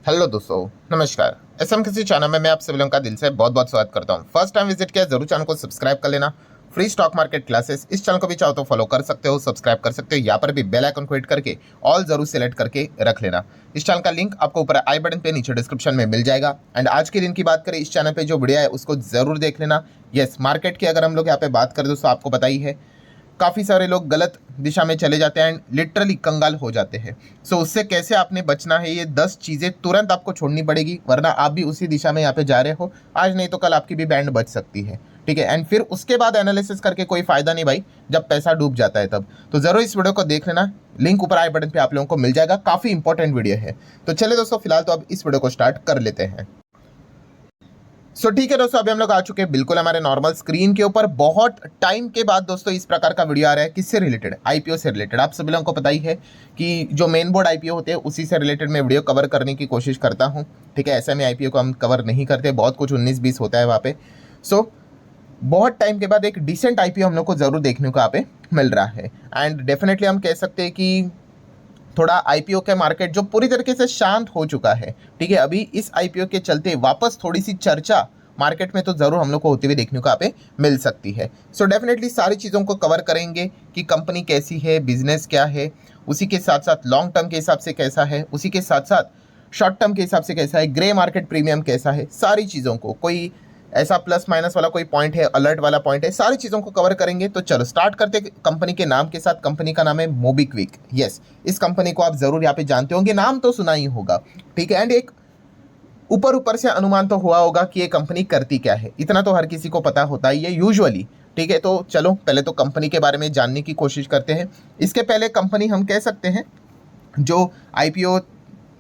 Hello दोस्तों, नमस्कार। SM किसी चैनल में मैं आप सभी लोगों का दिल से बहुत बहुत स्वागत करता हूं। फर्स्ट टाइम विजिट किया जरूर चैनल को सब्सक्राइब कर लेना। फ्री स्टॉक मार्केट क्लासेस इस चैनल को भी चाहो तो फॉलो कर सकते हो, सब्सक्राइब कर सकते हो। यहाँ पर भी बेल आइकन को हिट करके ऑल जरूर सेलेक्ट करके रख लेना। इस चैनल का लिंक आपको ऊपर आई बटन पे नीचे डिस्क्रिप्शन में मिल जाएगा। एंड आज के दिन की बात करें, इस चैनल पे जो वीडियो है उसको जरूर देख लेना। यस, मार्केट की अगर हम लोग यहाँ पे बात करें दोस्तों, आपको बताई है काफ़ी सारे लोग गलत दिशा में चले जाते हैं एंड लिटरली कंगाल हो जाते हैं। सो उससे कैसे आपने बचना है, ये 10 चीज़ें तुरंत आपको छोड़नी पड़ेगी, वरना आप भी उसी दिशा में यहाँ पे जा रहे हो। आज नहीं तो कल आपकी भी बैंड बच सकती है। ठीक है, एंड फिर उसके बाद एनालिसिस करके कोई फायदा नहीं भाई, जब पैसा डूब जाता है तब। तो जरूर इस वीडियो को देख लेना, लिंक ऊपर आई बटन पे आप लोगों को मिल जाएगा। काफ़ी इंपॉर्टेंट वीडियो है। तो चलिए दोस्तों, फिलहाल तो अब इस वीडियो को स्टार्ट कर लेते हैं। ठीक है दोस्तों, अभी हम लोग आ चुके हैं बिल्कुल हमारे नॉर्मल स्क्रीन के ऊपर। बहुत टाइम के बाद दोस्तों इस प्रकार का वीडियो आ रहा है। किससे रिलेटेड? आईपीओ से रिलेटेड। आप सभी लोगों को पता ही है कि जो मेन बोर्ड आईपीओ होते हैं उसी से रिलेटेड मैं वीडियो कवर करने की कोशिश करता हूँ। ठीक है, ऐसे में आईपीओ को हम कवर नहीं करते, बहुत कुछ 19-20 होता है वहाँ पे। सो बहुत टाइम के बाद एक डिसेंट आईपीओ हम लोग को जरूर देखने को यहाँ पे मिल रहा है। एंड डेफिनेटली हम कह सकते हैं कि थोड़ा आईपीओ के मार्केट जो पूरी तरीके से शांत हो चुका है। ठीक है, अभी इस आईपीओ के चलते वापस थोड़ी सी चर्चा मार्केट में तो जरूर हम लोग को होते हुए देखने को यहाँ पे मिल सकती है। सो डेफिनेटली सारी चीज़ों को कवर करेंगे कि कंपनी कैसी है, बिजनेस क्या है, उसी के साथ साथ लॉन्ग टर्म के हिसाब से कैसा है, उसी के साथ साथ शॉर्ट टर्म के हिसाब से कैसा है, ग्रे मार्केट प्रीमियम कैसा है। सारी चीज़ों को, कोई ऐसा प्लस माइनस वाला कोई पॉइंट है, अलर्ट वाला पॉइंट है, सारी चीज़ों को कवर करेंगे। तो चलो स्टार्ट करते कंपनी के नाम के साथ। कंपनी का नाम है मोबीक्विक। यस, इस कंपनी को आप जरूर यहाँ पे जानते होंगे, नाम तो सुना ही होगा। ठीक है, एंड एक ऊपर ऊपर से अनुमान तो हुआ होगा कि ये कंपनी करती क्या है, इतना तो हर किसी को पता होता ही है यूजुअली। ठीक है, तो चलो पहले तो कंपनी के बारे में जानने की कोशिश करते हैं। इसके पहले कंपनी हम कह सकते हैं जो आईपीओ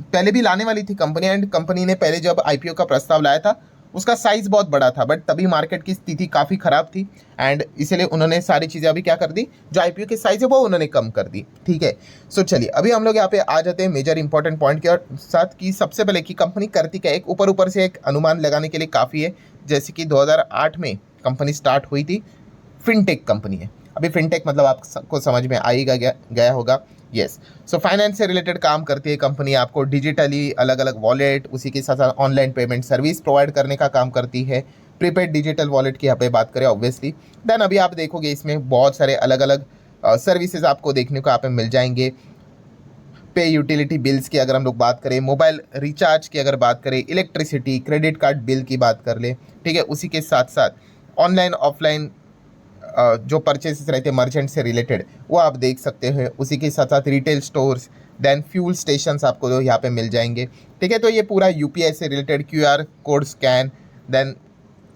पहले भी लाने वाली थी कंपनी, एंड कंपनी ने पहले जब आईपीओ का प्रस्ताव लाया था उसका साइज बहुत बड़ा था, बट तभी मार्केट की स्थिति काफ़ी ख़राब थी एंड इसीलिए उन्होंने सारी चीज़ें अभी क्या कर दी, जो आईपीओ की साइज है वो उन्होंने कम कर दी। ठीक है, सो चलिए अभी हम लोग यहाँ पे आ जाते हैं मेजर इंपॉर्टेंट पॉइंट के साथ कि सबसे पहले कि कंपनी करती क्या है। एक ऊपर ऊपर से एक अनुमान लगाने के लिए काफ़ी है। जैसे कि 2008 में कंपनी स्टार्ट हुई थी, फिनटेक कंपनी है। अभी फिनटेक मतलब आपको समझ में आएगा गया होगा। यस, सो फाइनेंस से रिलेटेड काम करती है कंपनी। आपको डिजिटली अलग अलग वॉलेट, उसी के साथ साथ ऑनलाइन पेमेंट सर्विस प्रोवाइड करने का काम करती है। प्रीपेड डिजिटल वॉलेट की यहाँ पे बात करें ऑब्वियसली, देन अभी आप देखोगे इसमें बहुत सारे अलग अलग सर्विसेज आपको देखने को यहाँ पे मिल जाएंगे। पे यूटिलिटी बिल्स की अगर हम लोग बात करें, मोबाइल रिचार्ज की अगर बात करें, इलेक्ट्रिसिटी, क्रेडिट कार्ड बिल की बात कर ले। ठीक है, उसी के साथ साथ ऑनलाइन ऑफलाइन जो परचेसेस रहते हैं मर्चेंट से रिलेटेड वो आप देख सकते हैं। उसी के साथ साथ retail stores, then fuel stations आपको जो यहाँ पे मिल जाएंगे। ठीक है, तो ये पूरा यूपीआई से related QR code scan, then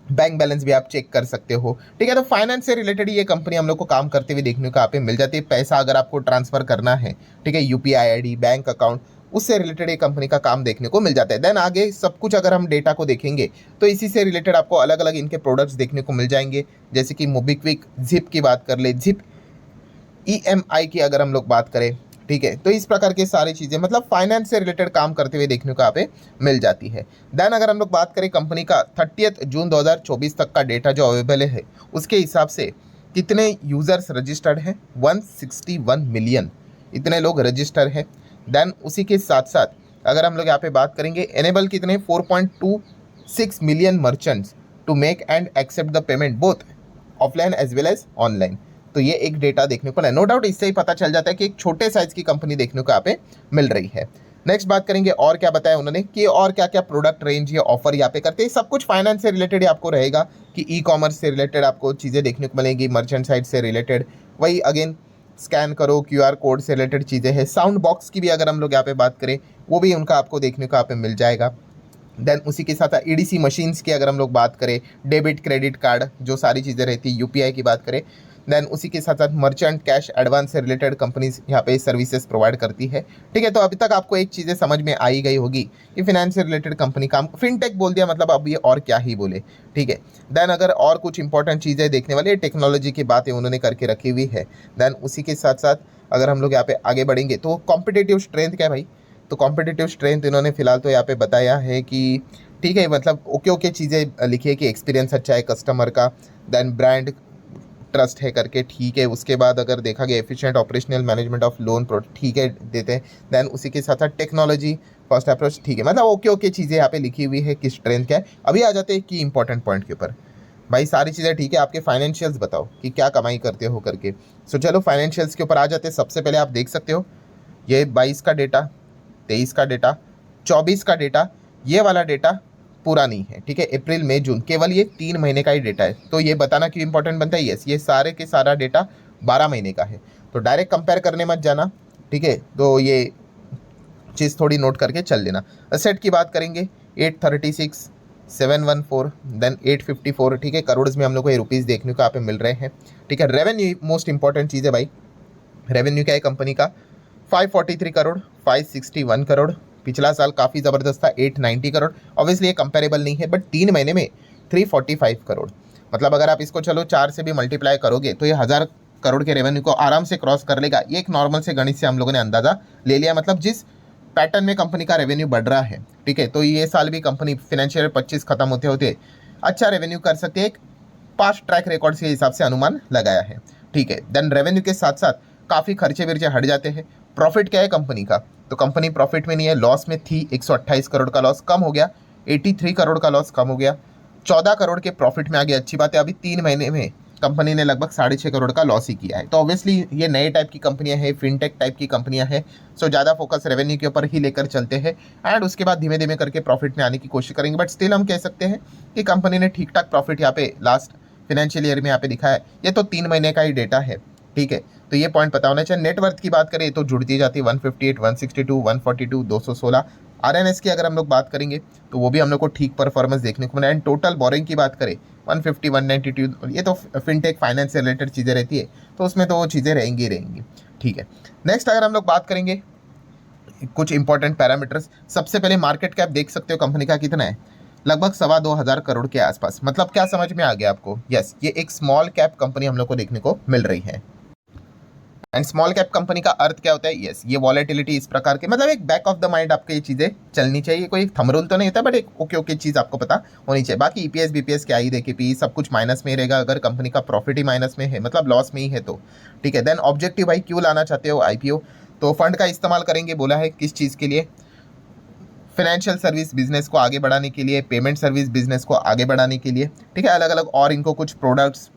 bank balance भी आप चेक कर सकते हो। ठीक है, तो फाइनेंस से रिलेटेड ये कंपनी हम लोग को काम करते हुए देखने को यहाँ पे मिल जाती है। पैसा अगर आपको ट्रांसफर करना है, ठीक है, यूपीआई आईडी, बैंक अकाउंट, उससे रिलेटेड ये कंपनी का काम देखने को मिल जाता है। देन आगे सब कुछ अगर हम डेटा को देखेंगे तो इसी से रिलेटेड आपको अलग अलग इनके प्रोडक्ट्स देखने को मिल जाएंगे। जैसे कि मोबीक्विक जिप की बात कर ले, जिप ईएमआई की अगर हम लोग बात करें। ठीक है, तो इस प्रकार के सारी चीज़ें मतलब फाइनेंस से रिलेटेड काम करते हुए देखने को यहाँ पे मिल जाती है। देन अगर हम लोग बात करें कंपनी का 30 जून 2024 तक का डेटा जो अवेलेबल है, उसके हिसाब से कितने यूज़र्स रजिस्टर्ड हैं? 161 मिलियन, इतने लोग रजिस्टर हैं। देन उसी के साथ साथ अगर हम लोग यहाँ पे बात करेंगे, एनेबल कितने, 4.26 million merchants to make and accept the payment both offline as well as online. तो ये एक डेटा देखने को मिला। नो डाउट इससे ही पता चल जाता है कि एक छोटे साइज की कंपनी देखने को यहाँ पे मिल रही है। नेक्स्ट बात करेंगे और क्या बताया उन्होंने कि और क्या क्या प्रोडक्ट रेंज या ऑफर यहाँ पे करते हैं। सब कुछ फाइनेंस से रिलेटेड ही आपको रहेगा कि ई कॉमर्स से रिलेटेड आपको चीज़ें देखने को मिलेंगी, मर्चेंट साइड से रिलेटेड वही अगेन स्कैन करो, क्यूआर कोड से रिलेटेड चीज़ें हैं। साउंड बॉक्स की भी अगर हम लोग यहाँ पे बात करें वो भी उनका आपको देखने को यहाँ पे मिल जाएगा। देन उसी के साथ ईडीसी मशीन्स की अगर हम लोग बात करें, डेबिट क्रेडिट कार्ड जो सारी चीज़ें रहती है, यूपीआई की बात करें। देन उसी के साथ साथ मर्चेंट कैश एडवांस से रिलेटेड कंपनीज यहाँ पे सर्विसेज प्रोवाइड करती है। ठीक है, तो अभी तक आपको एक चीज़ें समझ में आई गई होगी कि फाइनेंस से रिलेटेड कंपनी काम, फिनटेक बोल दिया मतलब अब ये और क्या ही बोले। ठीक है, देन अगर और कुछ इंपॉर्टेंट चीज़ें देखने वाली, टेक्नोलॉजी की बातें उन्होंने करके रखी हुई है। देन उसी के साथ साथ अगर हम लोग यहाँ पे आगे बढ़ेंगे तो कॉम्पिटेटिव स्ट्रेंथ क्या है भाई, तो कॉम्पिटिटिव स्ट्रेंथ इन्होंने फिलहाल तो यहाँ पे बताया है कि ठीक है, मतलब ओके ओके चीज़ें लिखी है कि एक्सपीरियंस अच्छा है कस्टमर का, देन ब्रांड ट्रस्ट है करके, ठीक है। उसके बाद अगर देखा गया efficient operational management of loan product, ठीक है, देते हैं। देन उसी के साथ साथ टेक्नोलॉजी फर्स्ट अप्रोच, ठीक है। मतलब ओके ओके चीज़ें यहाँ पे लिखी हुई है कि स्ट्रेंथ क्या है। अभी आ जाते हैं की इंपॉर्टेंट पॉइंट के ऊपर। भाई सारी चीज़ें ठीक है, आपके फाइनेंशियल्स बताओ कि क्या कमाई करते हो करके। सो चलो फाइनेंशियल्स के ऊपर आ जाते हैं। सबसे पहले आप देख सकते हो ये 22 का डेटा, 23 का डेटा, 24 का डेटा, ये वाला डेटा पूरा नहीं है, ठीक है। अप्रैल मई जून केवल ये 3 महीने का ही डेटा है। तो ये बताना क्यों इंपॉर्टेंट बनता है, यस ये सारे के सारा डेटा 12 महीने का है। तो डायरेक्ट कंपेयर करने मत जाना, ठीक है। तो ये चीज़ थोड़ी नोट करके चल लेना। असेट की बात करेंगे 836 714 देन 854, ठीक है। करोड़ में हम लोग को ये रुपीज़ देखने को यहाँ पे मिल रहे हैं, ठीक है। रेवेन्यू मोस्ट इंपॉर्टेंट चीज़ है भाई। रेवेन्यू क्या है कंपनी का, 543 करोड़, 561 करोड़। पिछला साल काफ़ी ज़बरदस्त था, 890 करोड़। ऑब्वियसली ये कंपेरेबल नहीं है, बट 3 महीने में 345 करोड़। मतलब अगर आप इसको चलो 4 से भी मल्टीप्लाई करोगे तो ये 1000 करोड़ के रेवेन्यू को आराम से क्रॉस कर लेगा। ये एक नॉर्मल से गणित से हम लोगों ने अंदाज़ा ले लिया। मतलब जिस पैटर्न में कंपनी का रेवेन्यू बढ़ रहा है, ठीक है, तो ये साल भी कंपनी फाइनेंशियल 25 खत्म होते होते अच्छा रेवेन्यू कर सकती है। एक पास्ट ट्रैक रिकॉर्ड के हिसाब से अनुमान लगाया है, ठीक है। देन रेवेन्यू के साथ साथ काफ़ी खर्चे विर्चे हट जाते हैं। प्रॉफिट क्या है कंपनी का, तो कंपनी प्रॉफिट में नहीं है, लॉस में थी। 128 करोड़ का लॉस कम हो गया, 83 करोड़ का लॉस कम हो गया, 14 करोड़ के प्रॉफिट में आ गया। अच्छी बात है, अभी 3 महीने में कंपनी ने लगभग 6.5 करोड़ का लॉस ही किया है। तो ऑब्वियसली ये नए टाइप की कंपनियां हैं, फिनटेक टाइप की कंपनियां हैं। सो ज़्यादा फोकस रेवेन्यू के ऊपर ही लेकर चलते हैं एंड उसके बाद धीमे धीमे करके प्रॉफिट में आने की कोशिश करेंगे। बट स्टिल हम कह सकते हैं कि कंपनी ने ठीक ठाक प्रॉफिट यहाँ पे लास्ट फाइनेंशियल ईयर में यहाँ पे दिखा है। ये तो 3 महीने का ही डेटा है, ठीक है। तो ये पॉइंट पता होना चाहिए। नेटवर्थ की बात करें तो जुड़ती जाती है 158, 162, 142, 216। आरएनएस की अगर हम लोग बात करेंगे तो वो भी हम लोग को ठीक परफॉर्मेंस देखने को मिला। एंड टोटल बोरिंग की बात करें 150, 192, ये तो फिनटेक फाइनेंस से रिलेटेड चीज़ें रहती है, तो उसमें तो वो चीज़ें रहेंगी रहेंगी, ठीक है। नेक्स्ट अगर हम लोग बात करेंगे कुछ इंपॉर्टेंट पैरामीटर्स, सबसे पहले मार्केट कैप देख सकते हो कंपनी का कितना है, लगभग 2,2500 करोड़ के आसपास। मतलब क्या समझ में आ गया आपको, यस ये एक स्मॉल कैप कंपनी हम लोग को देखने को मिल रही है। एंड स्मॉल कैप कंपनी का अर्थ क्या होता है, यस ये वॉलेटिलिटी इस प्रकार के, मतलब एक बैक ऑफ द माइंड आपके ये चीज़ें चलनी चाहिए। कोई थंब रूल तो नहीं होता, बट एक ओके ओके चीज़ आपको पता होनी चाहिए। बाकी ईपीएस बीपीएस क्या ही देखे, पी सब कुछ माइनस में ही रहेगा अगर कंपनी का प्रॉफिट ही माइनस में है, मतलब लॉस में ही है तो, ठीक है। देन ऑब्जेक्टिव भाई क्यों लाना चाहते हो आईपीओ, तो फंड का इस्तेमाल करेंगे बोला है, किस चीज़ के लिए, फाइनेंशियल सर्विस बिजनेस को आगे बढ़ाने के लिए, पेमेंट सर्विस बिजनेस को आगे बढ़ाने के लिए, ठीक है। अलग अलग और इनको कुछ प्रोडक्ट्स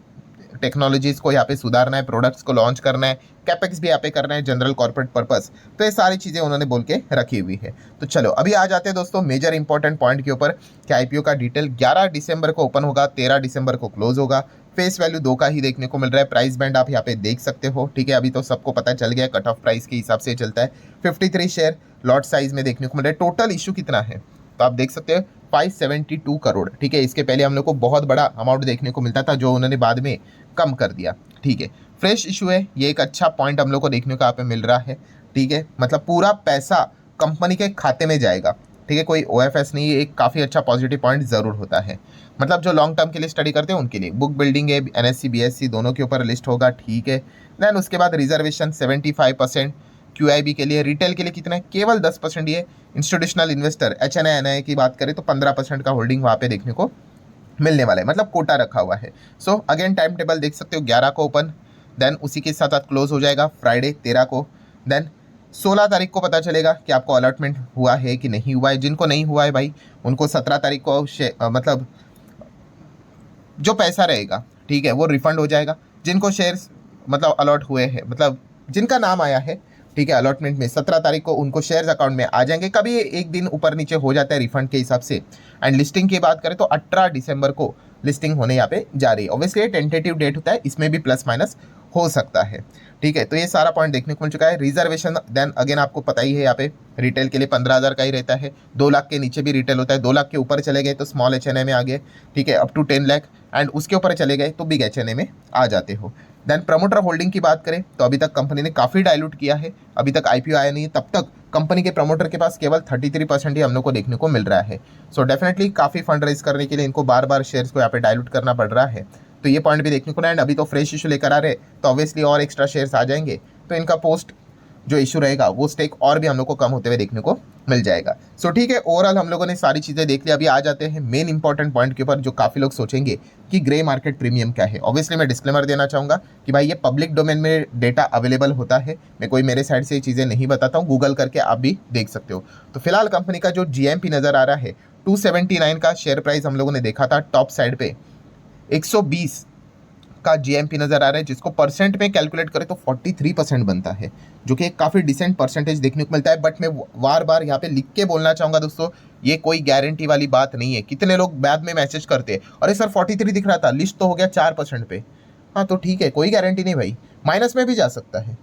टेक्नोलॉजीज़ को यहाँ पे सुधारना है, प्रोडक्ट्स को लॉन्च करना है, कैपेक्स भी यहाँ पे करना है, जनरल कॉर्पोरेट पर्पस। तो ये सारी चीज़ें उन्होंने बोल के रखी हुई है। तो चलो अभी आ जाते हैं दोस्तों मेजर इंपॉर्टेंट पॉइंट के ऊपर कि आईपीओ का डिटेल 11 दिसंबर को ओपन होगा, 13 दिसंबर को क्लोज होगा। फेस वैल्यू 2 का ही देखने को मिल रहा है। प्राइस बैंड आप यहाँ पे देख सकते हो, ठीक है। अभी तो सबको पता चल गया, कट ऑफ प्राइस के हिसाब से चलता है। 53 शेयर लॉट साइज में देखने को मिल रहा है। टोटल इशू कितना है तो आप देख सकते हो 572 करोड़, ठीक है। इसके पहले हम लोग को बहुत बड़ा अमाउंट देखने को मिलता था जो उन्होंने बाद में कम कर दिया, ठीक है। फ्रेश इशू है, ये एक अच्छा पॉइंट हम लोग को देखने को यहाँ पे मिल रहा है, ठीक है। मतलब पूरा पैसा कंपनी के खाते में जाएगा, ठीक है, कोई ओएफएस नहीं, एक काफ़ी अच्छा पॉजिटिव पॉइंट ज़रूर होता है। मतलब जो लॉन्ग टर्म के लिए स्टडी करते हैं उनके लिए बुक बिल्डिंग है, एनएससी बीएससी दोनों के ऊपर लिस्ट होगा, ठीक है। देन उसके बाद रिजर्वेशन 75%, क्यूआईबी के लिए, रिटेल के लिए कितना है, केवल 10% ये। इंस्टीट्यूशनल इन्वेस्टर एचएनआई की बात करें तो 15% का होल्डिंग वहाँ पे देखने को मिलने वाला है, मतलब कोटा रखा हुआ है। सो अगेन टाइम टेबल देख सकते हो, 11 को ओपन, देन उसी के साथ साथ क्लोज हो जाएगा फ्राइडे 13 को। देन 16 तारीख को पता चलेगा कि आपको अलॉटमेंट हुआ है कि नहीं हुआ है। जिनको नहीं हुआ है भाई उनको 17 तारीख को मतलब जो पैसा रहेगा, ठीक है, वो रिफंड हो जाएगा। जिनको शेयर्स मतलब अलॉट हुए हैं, मतलब जिनका नाम आया है, ठीक है, अलॉटमेंट में 17 तारीख को उनको शेयर्स अकाउंट में आ जाएंगे। कभी एक दिन ऊपर नीचे हो जाता है रिफंड के हिसाब से। एंड लिस्टिंग की बात करें तो 18 दिसंबर को लिस्टिंग होने यहाँ पे जा रही है। ऑब्वियसली ये टेंटेटिव डेट होता है, इसमें भी प्लस माइनस हो सकता है, ठीक है। तो ये सारा पॉइंट देखने को मिल चुका है। रिजर्वेशन देन अगेन आपको पता ही है, यहाँ पे रिटेल के लिए 15,000 का ही रहता है। 2 लाख के नीचे भी रिटेल होता है, 2 लाख के ऊपर चले गए तो स्मॉल एचएनए में आ गए, ठीक है, अप टू 10 लाख। एंड उसके ऊपर चले गए तो बिग एचएनए में आ जाते हो। देन प्रमोटर होल्डिंग की बात करें तो अभी तक कंपनी ने काफ़ी डाइल्यूट किया है, अभी तक आईपीओ आया नहीं है, तब तक कंपनी के प्रमोटर के पास केवल 33% ही हम लोग को देखने को मिल रहा है। सो डेफिनेटली काफ़ी फंड रेज करने के लिए इनको बार बार शेयर्स को यहाँ पे डाइल्यूट करना पड़ रहा है। तो ये पॉइंट भी देखने को ना। एंड अभी तो फ्रेश इशू लेकर आ रहे तो ऑब्वियसली और एक्स्ट्रा शेयर्स आ जाएंगे, तो इनका पोस्ट जो इशू रहेगा वो स्टेक और भी हम लोग को कम होते हुए देखने को मिल जाएगा। सो ठीक है, ओवरऑल हम लोगों ने सारी चीज़ें देख ली। अभी आ जाते हैं मेन इंपॉर्टेंट पॉइंट के ऊपर, जो काफ़ी लोग सोचेंगे कि ग्रे मार्केट प्रीमियम क्या है। ऑब्वियसली मैं डिस्क्लेमर देना चाहूँगा कि भाई ये पब्लिक डोमेन में डेटा अवेलेबल होता है, मैं कोई मेरे साइड से ये चीज़ें नहीं बताता हूँ, गूगल करके आप भी देख सकते हो। तो फिलहाल कंपनी का जो GMP नज़र आ रहा है 279 का शेयर प्राइस हम लोगों ने देखा था, टॉप साइड पे 120 का GMP नज़र आ रहा है, जिसको परसेंट में कैलकुलेट करें तो 43% बनता है, जो कि एक काफ़ी डिसेंट परसेंटेज देखने को मिलता है। बट मैं बार बार यहाँ पे लिख के बोलना चाहूँगा दोस्तों, ये कोई गारंटी वाली बात नहीं है। कितने लोग बाद में मैसेज करते हैं, अरे सर 43 दिख रहा था, लिस्ट तो हो गया 4% पे। हाँ तो ठीक है, कोई गारंटी नहीं भाई, माइनस में भी जा सकता है,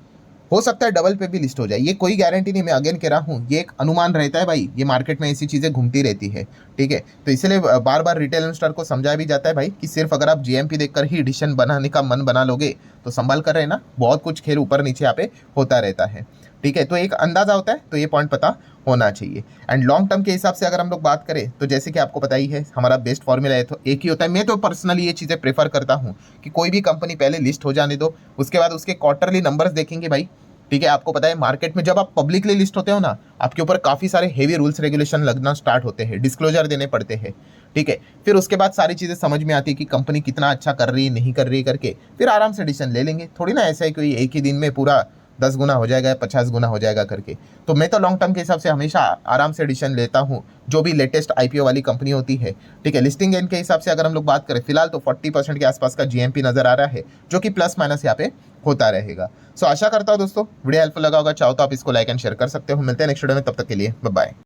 हो सकता है डबल पे भी लिस्ट हो जाए, ये कोई गारंटी नहीं। मैं अगेन कह रहा हूँ, ये एक अनुमान रहता है भाई, ये मार्केट में ऐसी चीज़ें घूमती रहती है, ठीक है। तो इसलिए बार बार रिटेल इन्वेस्टर को समझाया भी जाता है भाई कि सिर्फ अगर आप GMP देखकर ही डिसीजन बनाने का मन बना लोगे तो संभाल कर रहे ना, बहुत कुछ खेल ऊपर नीचे यहाँ पे होता रहता है, ठीक है। तो एक अंदाजा होता है, तो ये पॉइंट पता होना चाहिए। एंड लॉन्ग टर्म के हिसाब से अगर हम लोग बात करें तो जैसे कि आपको पता ही है, हमारा बेस्ट फॉर्मूला है तो एक ही होता है। मैं तो पर्सनली ये चीज़ें प्रेफर करता हूँ कि कोई भी कंपनी पहले लिस्ट हो जाने दो, उसके बाद उसके क्वार्टरली नंबर्स देखेंगे भाई, ठीक है। आपको पता है मार्केट में जब आप पब्लिकली लिस्ट होते हो ना, आपके ऊपर काफ़ी सारे हेवी रूल्स रेगुलेशन लगना स्टार्ट होते हैं, डिस्क्लोजर देने पड़ते हैं, ठीक है। फिर उसके बाद सारी चीज़ें समझ में आती है कि कंपनी कितना अच्छा कर रही है नहीं कर रही है करके, फिर आराम से डिसीजन ले लेंगे। थोड़ी ना ऐसा है कि एक ही दिन में पूरा 10 गुना हो जाएगा या 50 गुना हो जाएगा करके। तो मैं तो लॉन्ग टर्म के हिसाब से हमेशा आराम से डिसीजन लेता हूँ, जो भी लेटेस्ट IPO वाली कंपनी होती है, ठीक है। लिस्टिंग गेन के हिसाब से अगर हम लोग बात करें, फिलहाल तो 40% के आसपास का GMP नजर आ रहा है, जो कि प्लस माइनस यहाँ पे होता रहेगा। सो आशा करता हूँ दोस्तों वीडियो हेल्पफुल लगा होगा, चाहो तो आप इसको लाइक एंड शेयर कर सकते हो। मिलते हैं नेक्स्ट वीडियो में, तब तक के लिए बाय बाय।